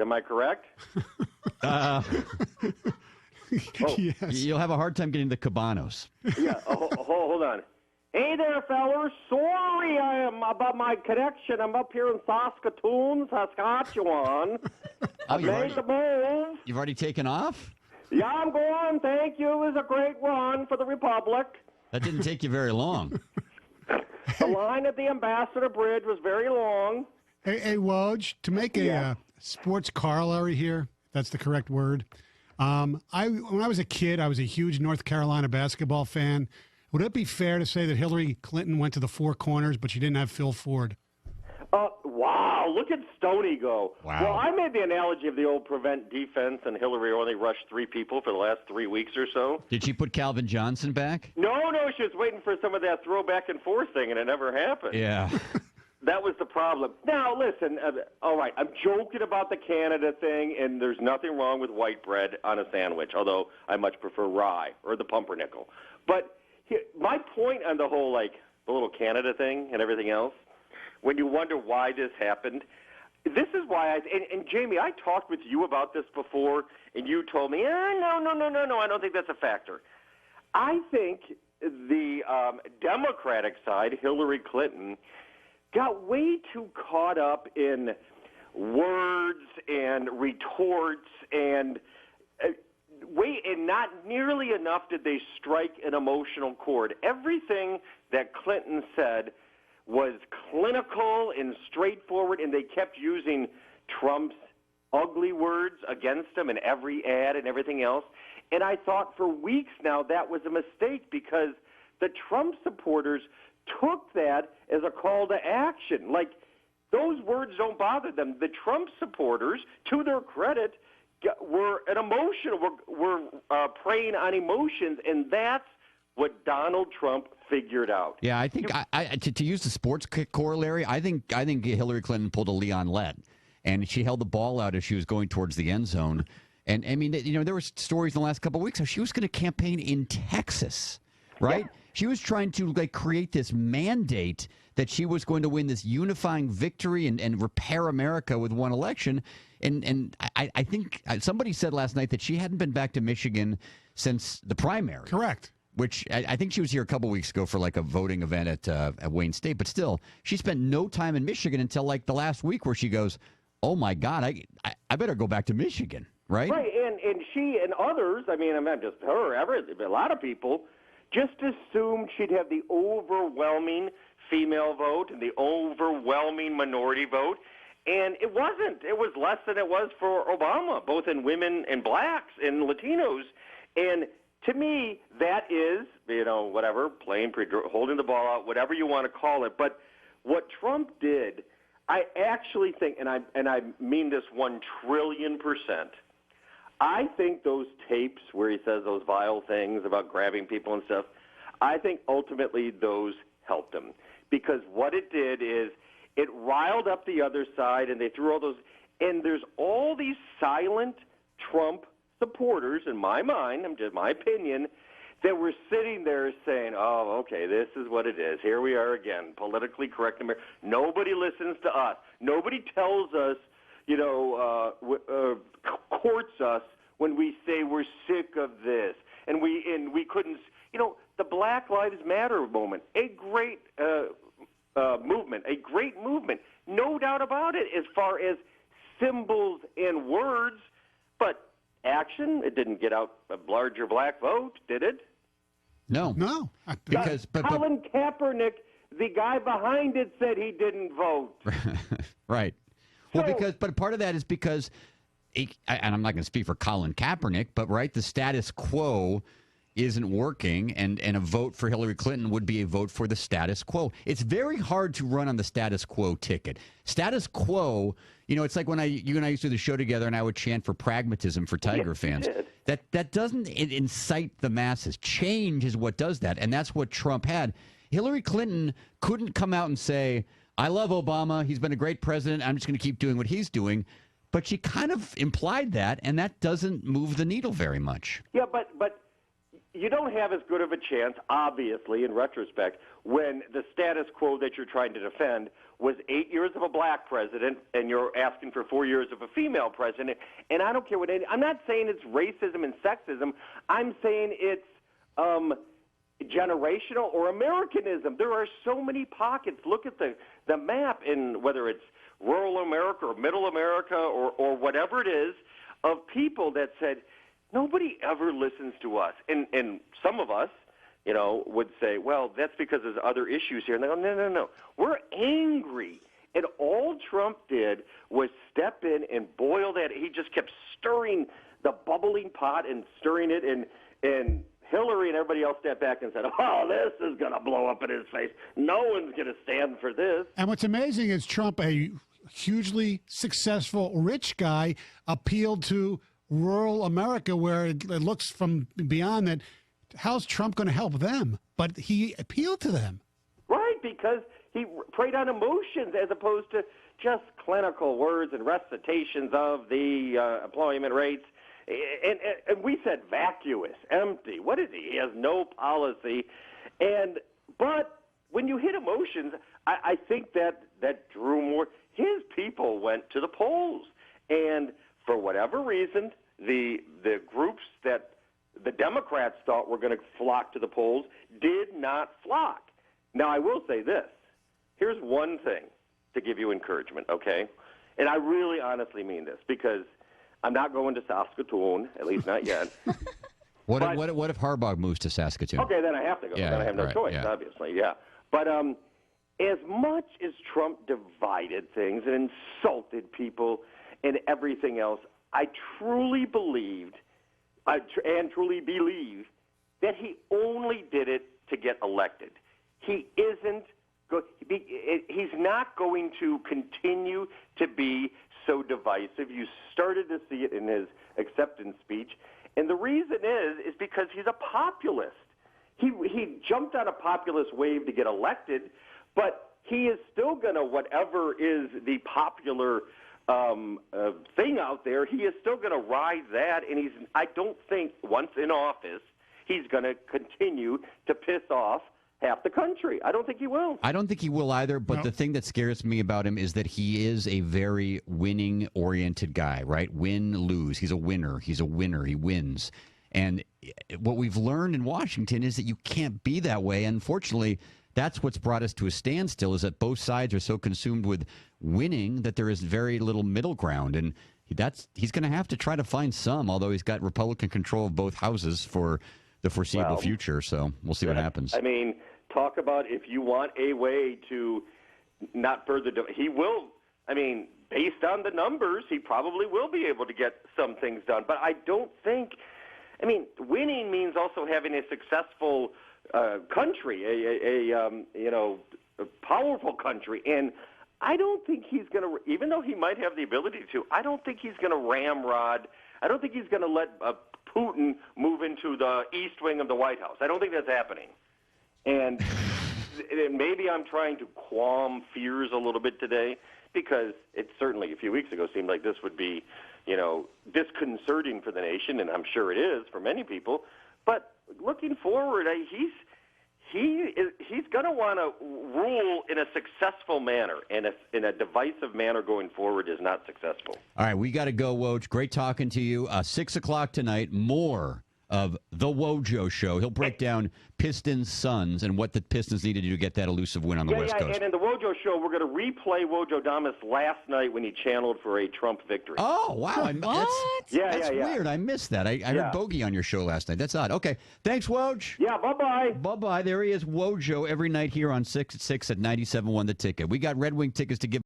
Am I correct? Uh, Yes. You'll have a hard time getting the Cabanos. Yeah. Hold on. Hey there, fellas. Sorry I am about my connection. I'm up here in Saskatoon, Saskatchewan. I made the move. You've already taken off? Yeah, I'm going. Thank you. It was a great run for the Republic. That didn't take you very long. The line at the Ambassador Bridge was very long. Hey, Woj, to make a sports corollary here, if that's the correct word. When I was a kid, I was a huge North Carolina basketball fan. Would it be fair to say that Hillary Clinton went to the four corners, but she didn't have Phil Ford? Wow, look at Stoney go. Wow. Well, I made the analogy of the old prevent defense, and Hillary only rushed 3 people for the last 3 weeks or so. Did she put Calvin Johnson back? No, she was waiting for some of that throw back and forth thing, and it never happened. Yeah. That was the problem. Now, listen, all right, I'm joking about the Canada thing, and there's nothing wrong with white bread on a sandwich, although I much prefer rye or the pumpernickel. But my point on the whole, the little Canada thing and everything else, when you wonder why this happened, this is why and Jamie, I talked with you about this before, and you told me, no, I don't think that's a factor. I think the Democratic side, Hillary Clinton, got way too caught up in words and retorts and not nearly enough did they strike an emotional chord. Everything that Clinton said was clinical and straightforward, and they kept using Trump's ugly words against him in every ad and everything else. And I thought for weeks now that was a mistake because the Trump supporters took that as a call to action. Like, those words don't bother them. The Trump supporters, to their credit, were preying on emotions, and that's what Donald Trump figured out. Yeah, I think to use the sports corollary, I think Hillary Clinton pulled a Leon Lett, and she held the ball out as she was going towards the end zone. And I mean, there were stories in the last couple of weeks how she was going to campaign in Texas, right? Yeah. She was trying to create this mandate that she was going to win this unifying victory and repair America with one election. And I think somebody said last night that she hadn't been back to Michigan since the primary. Correct. Which I think she was here a couple weeks ago for a voting event at Wayne State. But still, she spent no time in Michigan until the last week where she goes, oh, my God, I better go back to Michigan, right? Right, and she and others, I mean, not just her, a lot of people just assumed she'd have the overwhelming female vote and the overwhelming minority vote. And it wasn't. It was less than it was for Obama, both in women and blacks and Latinos. And to me, that is, whatever, holding the ball out, whatever you want to call it. But what Trump did, I actually think, and I mean this 1 trillion %, I think those tapes where he says those vile things about grabbing people and stuff, I think ultimately those helped him. Because what it did is it riled up the other side, and they threw all those, and there's all these silent Trump supporters, in my mind, just my opinion, that were sitting there saying, oh, okay, this is what it is. Here we are again, politically correct America. Nobody listens to us. Nobody tells us, courts us when we say we're sick of this. And we couldn't, the Black Lives Matter moment, a great movement, no doubt about it, as far as symbols and words, but action, it didn't get out a larger black vote, did it? No. Because Colin Kaepernick, the guy behind it, said he didn't vote. Right. Well, but part of that is because, and I'm not going to speak for Colin Kaepernick, but the status quo isn't working, and a vote for Hillary Clinton would be a vote for the status quo. It's very hard to run on the status quo ticket. Status quo, it's like when you and I used to do the show together, and I would chant for pragmatism for Tiger fans. That doesn't incite the masses. Change is what does that, and that's what Trump had. Hillary Clinton couldn't come out and say, I love Obama. He's been a great president. I'm just going to keep doing what he's doing. But she kind of implied that, and that doesn't move the needle very much. Yeah, but you don't have as good of a chance, obviously, in retrospect, when the status quo that you're trying to defend was 8 years of a black president, and you're asking for 4 years of a female president. And I don't care what I'm not saying it's racism and sexism. I'm saying it's generational or Americanism. There are so many pockets. Look at the map, in whether it's rural America or middle America or whatever it is, of people that said, nobody ever listens to us. And some of us, would say, well, that's because there's other issues here. And they go, no. We're angry. And all Trump did was step in and boil that. He just kept stirring the bubbling pot and stirring it. And Hillary and everybody else stepped back and said, oh, this is going to blow up in his face. No one's going to stand for this. And what's amazing is Trump, a hugely successful rich guy, appealed to rural America, where it looks from beyond that. How's Trump going to help them? But he appealed to them. Right, because he preyed on emotions as opposed to just clinical words and recitations of the employment rates. And we said vacuous, empty. What is he? He has no policy. But when you hit emotions, I think that drew more. His people went to the polls. And for whatever reason, the groups that the Democrats thought were going to flock to the polls did not flock. Now, I will say this. Here's one thing to give you encouragement, okay? And I really honestly mean this, because I'm not going to Saskatoon, at least not yet. What if Harbaugh moves to Saskatoon? Okay, then I have to go. Yeah, then I have no choice, yeah. Obviously, yeah. But as much as Trump divided things and insulted people and everything else, I truly believed and truly believe that he only did it to get elected. He isn't. He's not going to continue to be so divisive. You started to see it in his acceptance speech, and the reason is because he's a populist. He jumped on a populist wave to get elected, but he is still going to, whatever is the popular thing out there, he is still going to ride that, and I don't think once in office he's going to continue to piss off half the country. I don't think he will. I don't think he will either, but The thing that scares me about him is that he is a very winning-oriented guy, right? Win, lose. He's a winner. He wins. And what we've learned in Washington is that you can't be that way. Unfortunately, that's what's brought us to a standstill, is that both sides are so consumed with winning that there is very little middle ground. And he's going to have to try to find some, although he's got Republican control of both houses for the foreseeable future. So we'll see what happens. I mean, talk about if you want a way to not further he will. I mean, based on the numbers, he probably will be able to get some things done. But I don't think – I mean, winning means also having a successful country, a powerful country. And I don't think he's going to – even though he might have the ability to, I don't think he's going to ramrod – I don't think he's going to let Putin move into the east wing of the White House. I don't think that's happening. And maybe I'm trying to qualm fears a little bit today, because it certainly a few weeks ago seemed like this would be, disconcerting for the nation, and I'm sure it is for many people. But looking forward, he's going to want to rule in a successful manner, and in a divisive manner going forward is not successful. All right, we got to go, Woj. Great talking to you. 6 o'clock tonight, more of the Wojo Show. He'll break down Pistons Suns and what the Pistons need to do to get that elusive win on the West Coast. And in the Wojo Show, we're going to replay Wojo Damas last night when he channeled for a Trump victory. Oh, wow. That's weird. I missed that. I heard Bogey on your show last night. That's odd. Okay. Thanks, Woj. Yeah, bye-bye. Bye-bye. There he is, Wojo, every night here on 6 at 6 at 97.1 The Ticket. We got Red Wing tickets to give